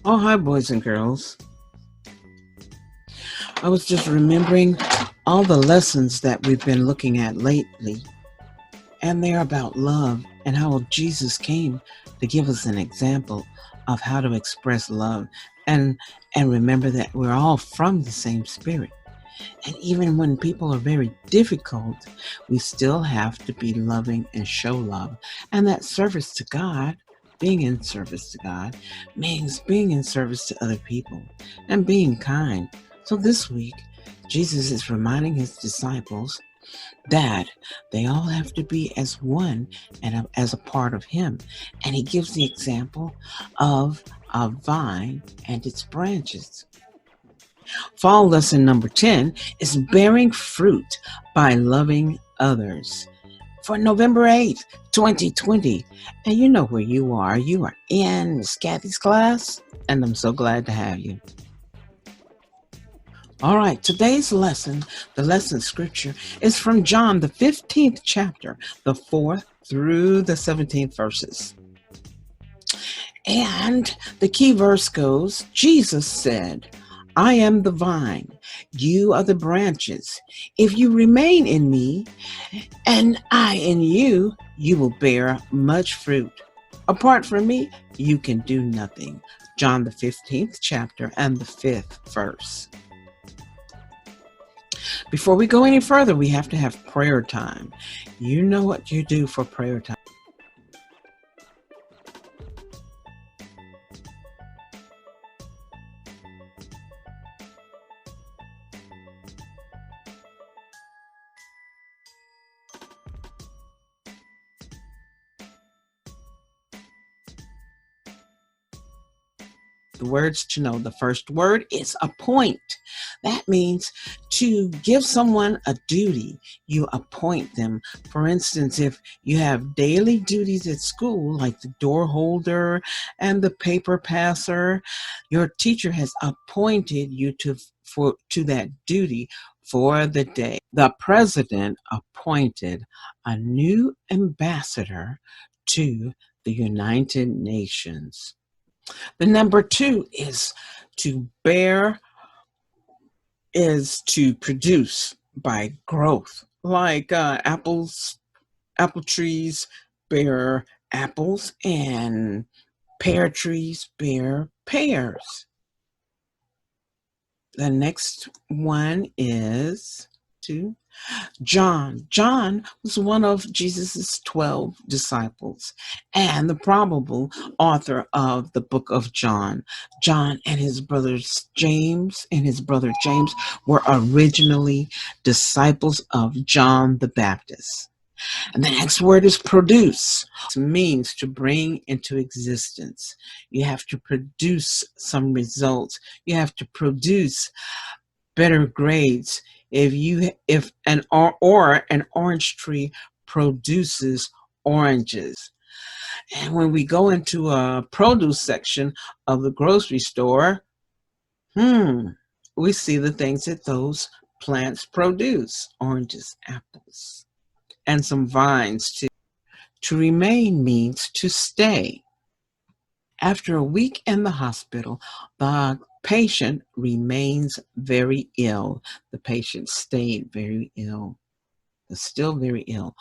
Oh, hi, boys and girls. I was just remembering all the lessons that we've been looking at lately, and they're about love and how Jesus came to give us an example of how to express love and remember that we're all from the same spirit. And even when people are very difficult, we still have to be loving and show love. And that service to God, being in service to God, means being in service to other people and being kind. So this week, Jesus is reminding his disciples that they all have to be as one and as a part of him. And he gives the example of a vine and its branches. Fall lesson number 10 is bearing fruit by loving others. For November 8th, 2020. And you know where you are. You are in MsKathysClass, and I'm so glad to have you. All right, today's lesson, the lesson scripture, is from John, the 15th chapter, the 4th through the 17th verses. And the key verse goes, Jesus said, I am the vine, you are the branches. If you remain in me, and I in you, you will bear much fruit. Apart from me, you can do nothing. John the 15th chapter and the 5th verse. Before we go any further, we have to have prayer time. You know what you do for prayer time. The words to know. The first word is appoint. That means to give someone a duty, you appoint them. For instance, if you have daily duties at school, like the door holder and the paper passer, your teacher has appointed you to that duty for the day. The president appointed a new ambassador to the United Nations. The number 2 is to bear, is to produce by growth. Like apple trees bear apples and pear trees bear pears. The next one is to John. John was one of Jesus' 12 disciples and the probable author of the book of John. John and his brother James were originally disciples of John the Baptist. And the next word is produce. It means to bring into existence. You have to produce some results. You have to produce better grades. If an orange tree produces oranges. And when we go into a produce section of the grocery store, we see the things that those plants produce: oranges, apples, and some vines too. To remain means to stay. After a week in the hospital, the patient remains very ill. The patient stayed very ill. Is still very ill.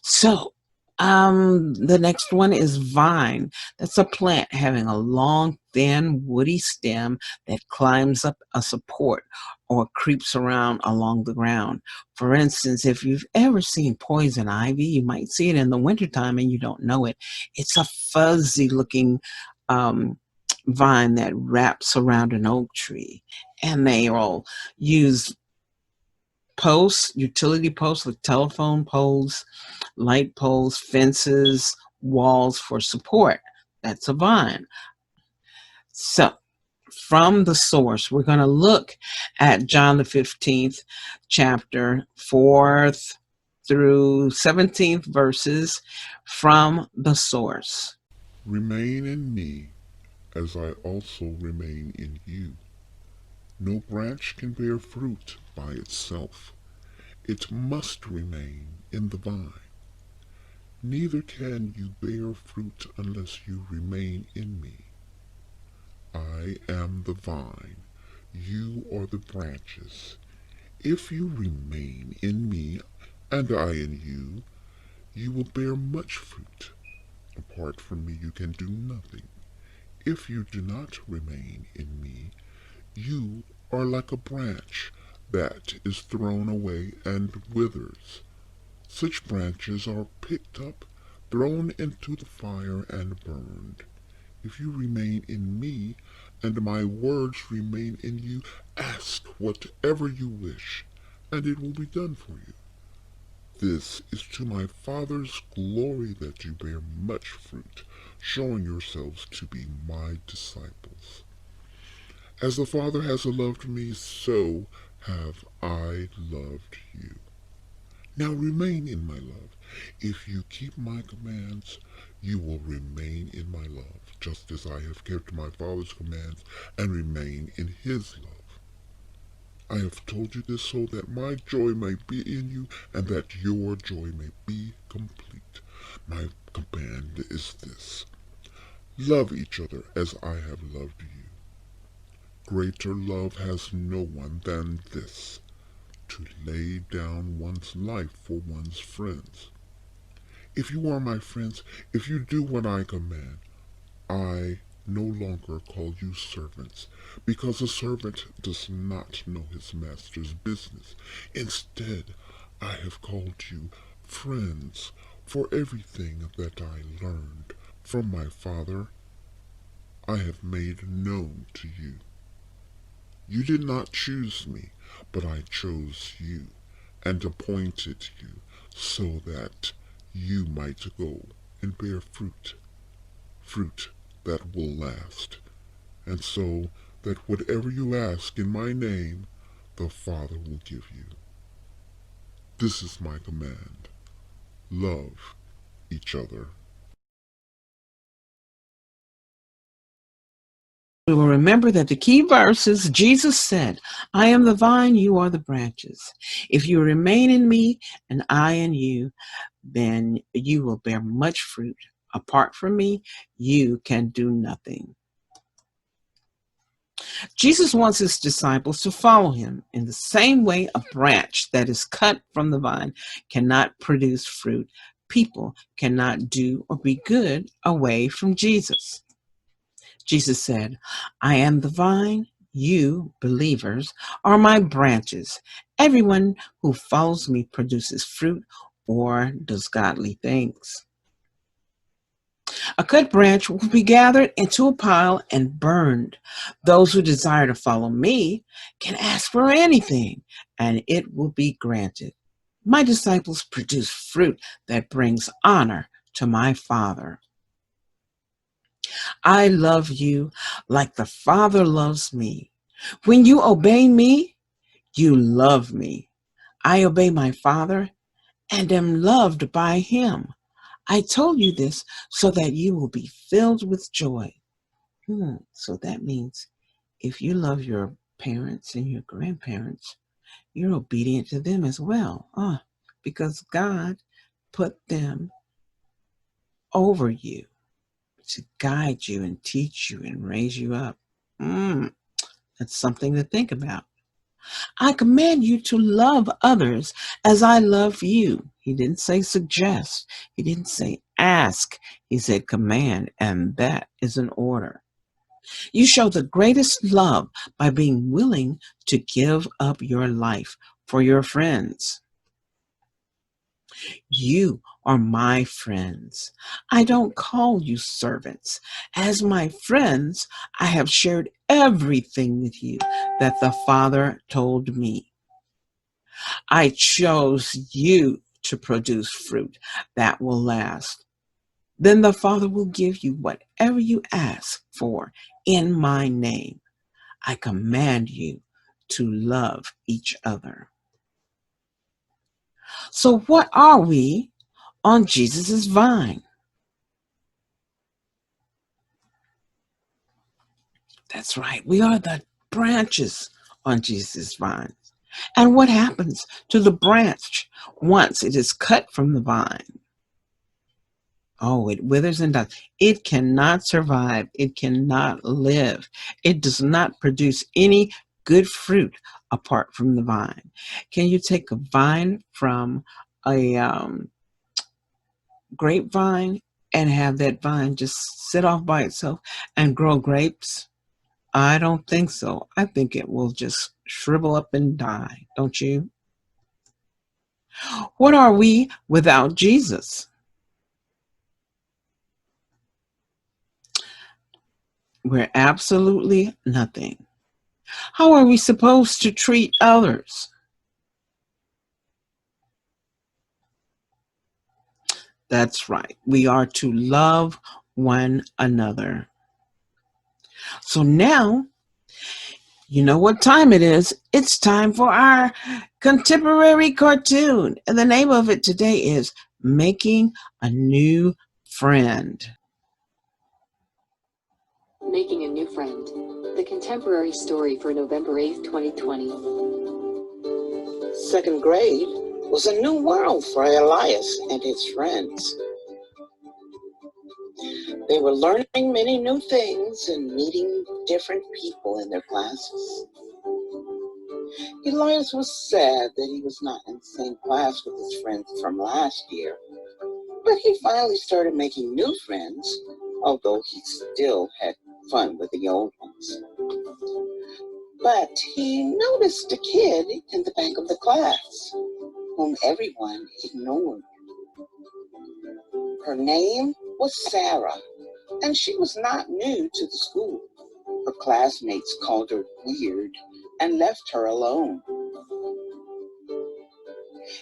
So, the next one is vine. That's a plant having a long, thin, woody stem that climbs up a support or creeps around along the ground. For instance, if you've ever seen poison ivy, you might see it in the wintertime and you don't know it. It's a fuzzy looking vine that wraps around an oak tree, and they will use posts, utility posts like telephone poles, light poles, fences, walls for support. That's a vine. So, from the source, we're going to look at John the 15th chapter, 4th through 17th verses from the source. Remain in me, as I also remain in you. No branch can bear fruit by itself. It must remain in the vine. Neither can you bear fruit unless you remain in me. I I am the vine, you are the branches. If you remain in me, and I in you, you will bear much fruit. Apart from me, you can do nothing. If you do not remain in me, you are like a branch that is thrown away and withers. Such branches are picked up, thrown into the fire, and burned. If you remain in me, and my words remain in you, ask whatever you wish, and it will be done for you. This is to my Father's glory that you bear much fruit, showing yourselves to be my disciples. As the Father has loved me, so have I loved you. Now remain in my love. If you keep my commands, you will remain in my love, just as I have kept my Father's commands and remain in his love. I have told you this so that my joy may be in you and that your joy may be complete. My command is this: love each other as I have loved you. Greater love has no one than this, to lay down one's life for one's friends. If you are my friends, if you do what I command, I no longer call you servants, because a servant does not know his master's business. Instead, I have called you friends, for everything that I learned from my Father I have made known to you. You did not choose me, but I chose you and appointed you so that you might go and bear fruit, fruit that will last, and so that whatever you ask in my name, the Father will give you. This is my command: love each other. We will remember that the key verse is Jesus said, I am the vine, you are the branches. If you remain in me and I in you, then you will bear much fruit. Apart from me, you can do nothing. Jesus wants his disciples to follow him. In the same way, a branch that is cut from the vine cannot produce fruit. People cannot do or be good away from Jesus. Jesus said, I am the vine, you, believers, are my branches. Everyone who follows me produces fruit or does godly things. A cut branch will be gathered into a pile and burned. Those who desire to follow me can ask for anything, and it will be granted. My disciples produce fruit that brings honor to my Father. I love you like the Father loves me. When you obey me, you love me. I obey my Father and am loved by him. I told you this so that you will be filled with joy. So that means if you love your parents and your grandparents, you're obedient to them as well. Because God put them over you to guide you and teach you and raise you up. That's something to think about. I command you to love others as I love you. He didn't say suggest. He didn't say ask. He said command, and that is an order. You show the greatest love by being willing to give up your life for your friends. You are my friends. I don't call you servants. As my friends, I have shared everything with you that the Father told me. I chose you to produce fruit that will last. Then the Father will give you whatever you ask for in my name. I command you to love each other. So what are we on Jesus' vine? That's right. We are the branches on Jesus' vine. And what happens to the branch once it is cut from the vine? Oh, it withers and dies. It cannot survive. It cannot live. It does not produce any good fruit apart from the vine. Can you take a vine from a grapevine and have that vine just sit off by itself and grow grapes? I don't think so. I think it will just shrivel up and die, don't you? What are we without Jesus? We're absolutely nothing. How are we supposed to treat others? That's right. We are to love one another. So now, you know what time it is. It's time for our contemporary cartoon. And the name of it today is Making a New Friend. Making a New Friend, the contemporary story for November 8th, 2020. Second grade was a new world for Elias and his friends. They were learning many new things and meeting different people in their classes. Elias was sad that he was not in the same class with his friends from last year, but he finally started making new friends, although he still had fun with the old ones. But he noticed a kid in the back of the class, whom everyone ignored. Her name was Sarah, and she was not new to the school. Her classmates called her weird and left her alone.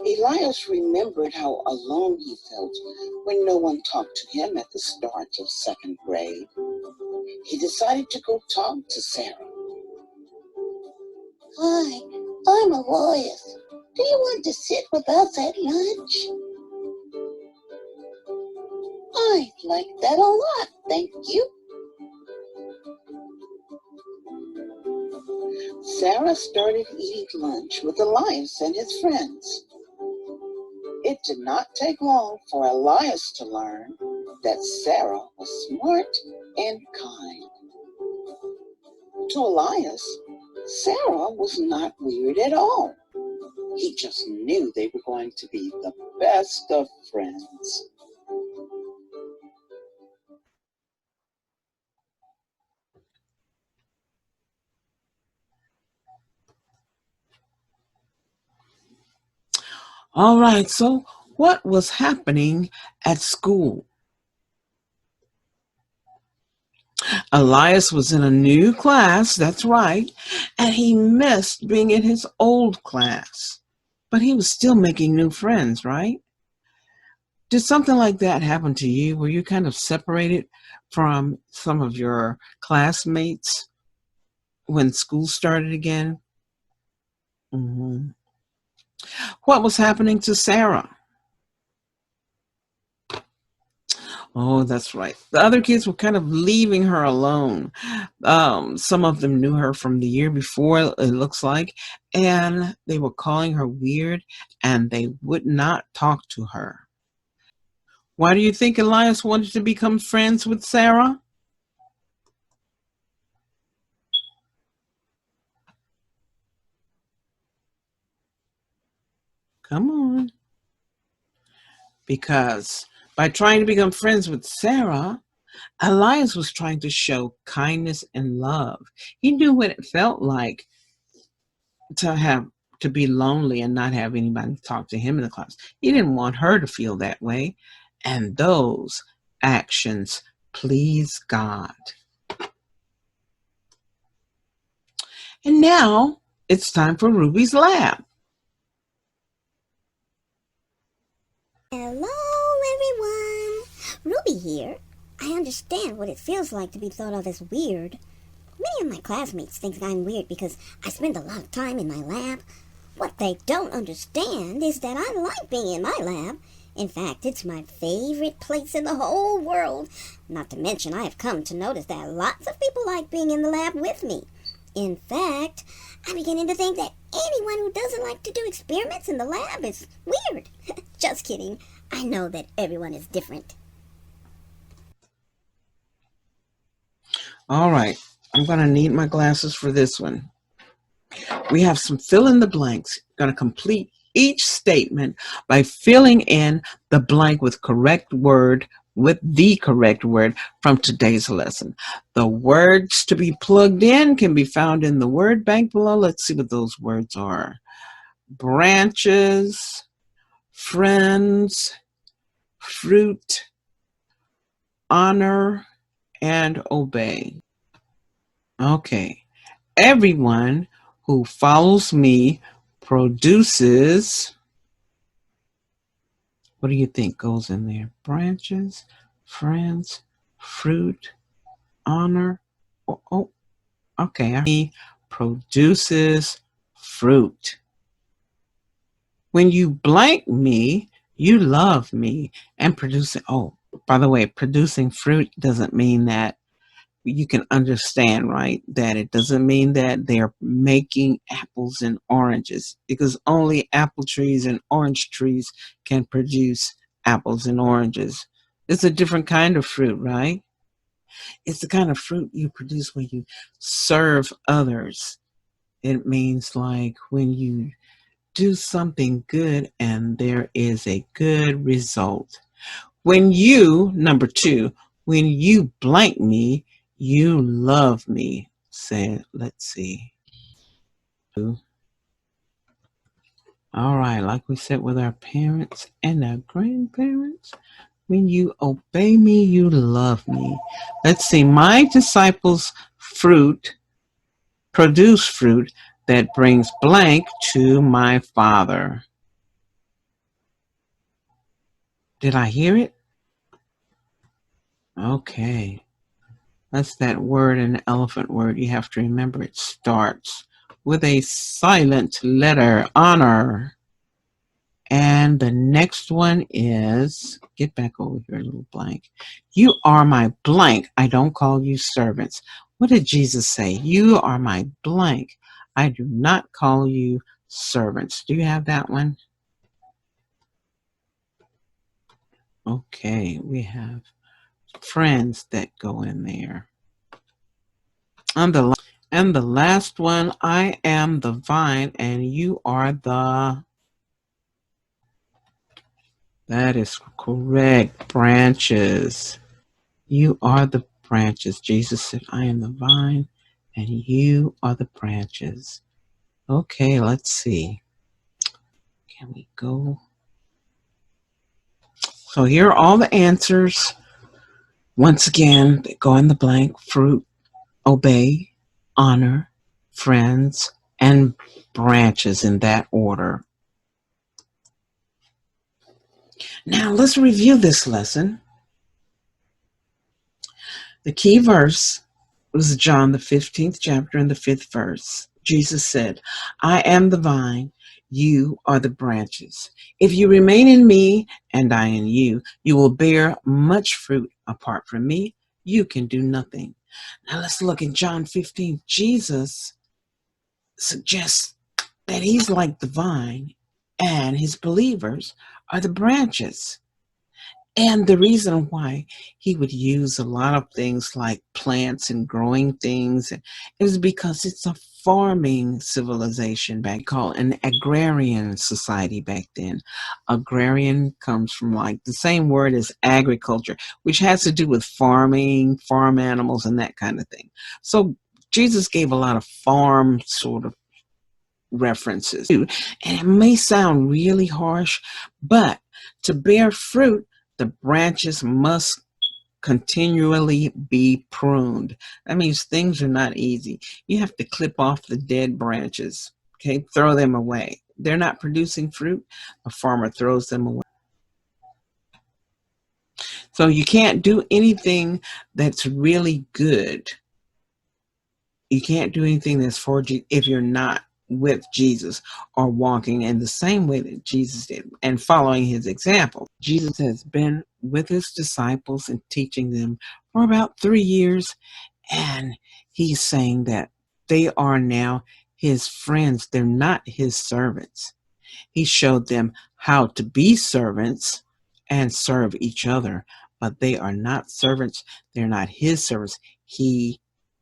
Elias remembered how alone he felt when no one talked to him at the start of second grade. He decided to go talk to Sarah. Hi, I'm Elias. Do you want to sit with us at lunch? I'd like that a lot, thank you. Sarah started eating lunch with Elias and his friends. It did not take long for Elias to learn that Sarah was smart and kind. To Elias, Sarah was not weird at all. He just knew they were going to be the best of friends. All right, so what was happening at school? Elias was in a new class, that's right, and he missed being in his old class. But he was still making new friends, right? Did something like that happen to you? Were you kind of separated from some of your classmates when school started again? hmm What was happening to Sarah? Oh, that's right. The other kids were kind of leaving her alone. Some of them knew her from the year before, it looks like, and they were calling her weird, and they would not talk to her. Why do you think Elias wanted to become friends with Sarah? Come on. Because by trying to become friends with Sarah, Elias was trying to show kindness and love. He knew what it felt like to be lonely and not have anybody talk to him in the class. He didn't want her to feel that way. And those actions please God. And now it's time for Ruby's Lab. Hello, everyone. Ruby here. I understand what it feels like to be thought of as weird. Many of my classmates think I'm weird because I spend a lot of time in my lab. What they don't understand is that I like being in my lab. In fact, it's my favorite place in the whole world. Not to mention, I have come to notice that lots of people like being in the lab with me. In fact, I'm beginning to think that anyone who doesn't like to do experiments in the lab is weird. Just kidding. I know that everyone is different. All right, I'm going to need my glasses for this one. We have some fill in the blanks. Going to complete each statement by filling in the blank with the correct word from today's lesson. The words to be plugged in can be found in the word bank below. Let's see what those words are. Branches, friends, fruit, honor, and obey. Okay. Everyone who follows me produces, what do you think goes in there? Branches, friends, fruit, honor. Oh, okay. He produces fruit. When you blank me, you love me. And producing, by the way, producing fruit doesn't mean that you can understand, right? That it doesn't mean that they're making apples and oranges, because only apple trees and orange trees can produce apples and oranges. It's a different kind of fruit, right? It's the kind of fruit you produce when you serve others. It means like when you do something good and there is a good result. When you, number 2, when you blank me, you love me. Say, let's see. All right, like we said with our parents and our grandparents, when you obey me, you love me. Let's see. My disciples produce fruit that brings blank to my Father. Did I hear it? Okay. That's that word, an elephant word. You have to remember it starts with a silent letter, honor. And the next one is, get back over here, little blank. You are my blank. I don't call you servants. What did Jesus say? You are my blank. I do not call you servants. Do you have that one? Okay, we have friends that go in there. And the last one, I am the vine and you are the, that is correct, branches. You are the branches. Jesus said, I am the vine and you are the branches. Okay, let's see. Can we go? So here are all the answers. Once again, they go in the blank: fruit, obey, honor, friends, and branches, in that order. Now let's review this lesson. The key verse was John, the 15th chapter and the 5th verse. Jesus said, I am the vine, you are the branches. If you remain in me and I in you, you will bear much fruit. Apart from me, you can do nothing. Now let's look at John 15. Jesus suggests that he's like the vine and his believers are the branches. And the reason why he would use a lot of things like plants and growing things is because it's a farming civilization back, called an agrarian society back then. Agrarian comes from like the same word as agriculture, which has to do with farming, farm animals, and that kind of thing. So Jesus gave a lot of farm sort of references. And it may sound really harsh, but to bear fruit, the branches must continually be pruned. That means things are not easy. You have to clip off the dead branches, okay? Throw them away. They're not producing fruit, a farmer throws them away. So you can't do anything that's really good. You can't do anything that's for you if you're not with Jesus or walking in the same way that Jesus did and following his example. Jesus has been with his disciples and teaching them for about 3 years, and he's saying that they are now his friends. They're not his servants. He showed them how to be servants and serve each other, but they are not servants. They're not his servants. He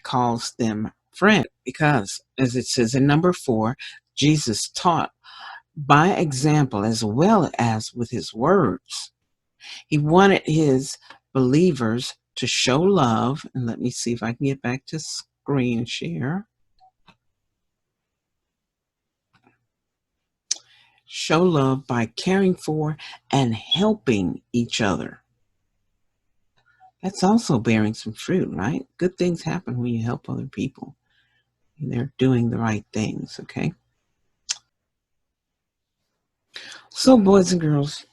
calls them friend because, as it says in number 4, Jesus taught by example as well as with his words. He wanted his believers to show love. And let me see if I can get back to screen share. Show love by caring for and helping each other. That's also bearing some fruit, right? Good things happen when you help other people. They're doing the right things, okay? So, boys and girls,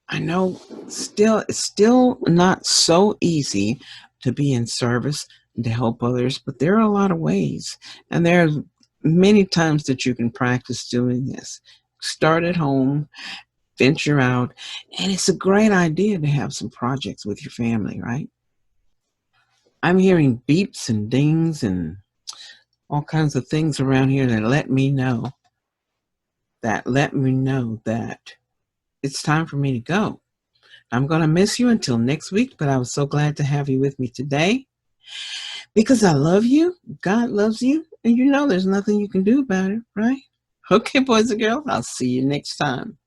I know it's still not so easy to be in service and to help others, but there are a lot of ways. And there are many times that you can practice doing this. Start at home, venture out, and it's a great idea to have some projects with your family, right? I'm hearing beeps and dings and all kinds of things around here that let me know that it's time for me to go. I'm going to miss you until next week, but I was so glad to have you with me today because I love you, God loves you, and you know there's nothing you can do about it, right? Okay, boys and girls, I'll see you next time.